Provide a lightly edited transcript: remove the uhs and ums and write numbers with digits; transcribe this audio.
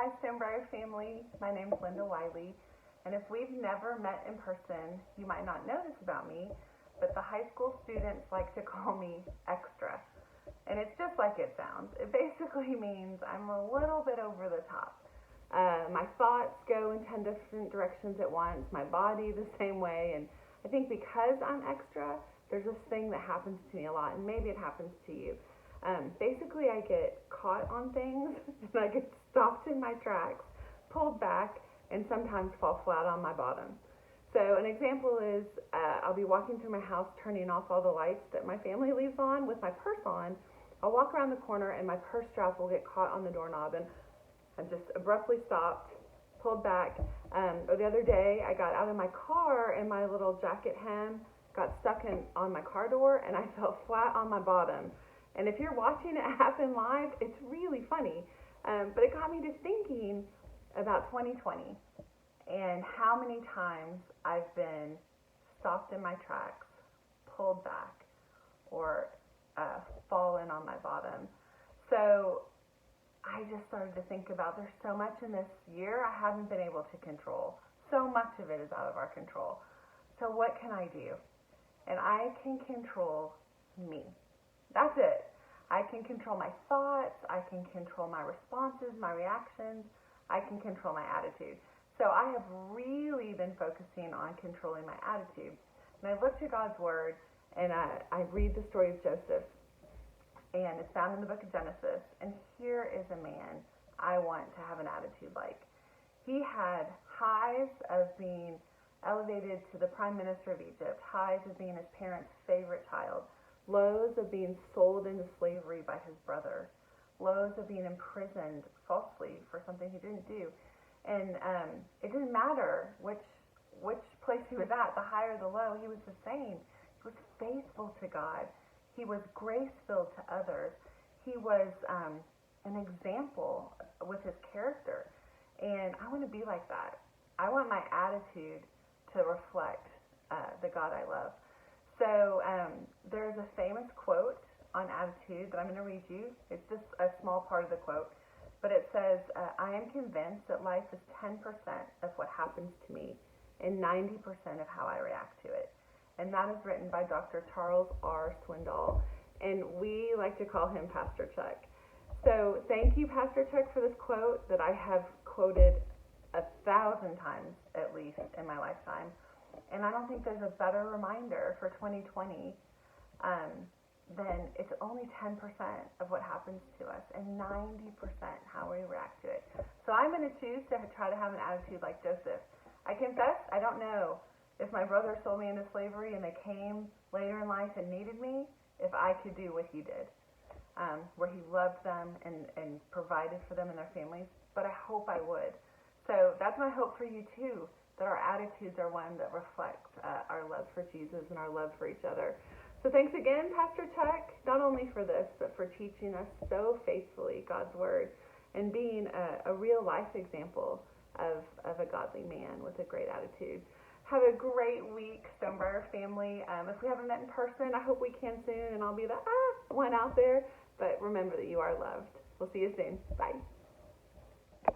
Hi, Stonebriar family. My name's Wylie, and if we've never met in person, you might not know this about me, but the high school students like to call me extra. And it's just like it sounds. It basically means I'm a little bit over the top. My thoughts go in 10 different directions at once, my body the same way, and I think because I'm extra, there's this thing that happens to me a lot, and maybe it happens to you. Basically, I get caught on things, and I get stopped in my tracks, pulled back, and sometimes fall flat on my bottom. So an example is I'll be walking through my house, turning off all the lights that my family leaves on with my purse on. I'll walk around the corner, and my purse strap will get caught on the doorknob, and I'm just abruptly stopped, pulled back. Or the other day, I got out of my car, and my little jacket hem got stuck on my car door, and I fell flat on my bottom. And if you're watching it happen live, it's really funny. But it got me to thinking about 2020 and how many times I've been stopped in my tracks, pulled back, or fallen on my bottom. So I just started to think about there's so much in this year I haven't been able to control. So much of it is out of our control. So what can I do? And I can control me. That's it. I can control my thoughts, I can control my responses, my reactions, I can control my attitude. So I have really been focusing on controlling my attitude. And I look to God's Word, and I read the story of Joseph, and it's found in the book of Genesis. And here is a man I want to have an attitude like. He had highs of being elevated to the prime minister of Egypt, highs of being his parents' favorite child, lows of being sold into slavery by his brother, lows of being imprisoned falsely for something he didn't do. And it didn't matter which place he was at, the high or the low, he was the same. He was faithful to God. He was grace-filled to others. He was an example with his character. And I want to be like that. I want my attitude to reflect the God I love. So there's a famous quote on attitude that I'm going to read you. It's just a small part of the quote. But it says, I am convinced that life is 10% of what happens to me and 90% of how I react to it. And that is written by Dr. Charles R. Swindoll. And we like to call him Pastor Chuck. So thank you, Pastor Chuck, for this quote that I have quoted 1,000 times at least in my lifetime. And I don't think there's a better reminder for 2020 than it's only 10% of what happens to us and 90% how we react to it. So I'm going to choose to try to have an attitude like Joseph. I confess, I don't know if my brother sold me into slavery and they came later in life and needed me, if I could do what he did, where he loved them and provided for them and their families, but I hope I would. So that's my hope for you too, that our attitudes are one that reflects our love for Jesus and our love for each other. So thanks again, Pastor Chuck, not only for this, but for teaching us so faithfully God's Word and being a real life example of a godly man with a great attitude. Have a great week, Stonebriar family. If we haven't met in person, I hope we can soon, and I'll be the one out there. But remember that you are loved. We'll see you soon. Bye.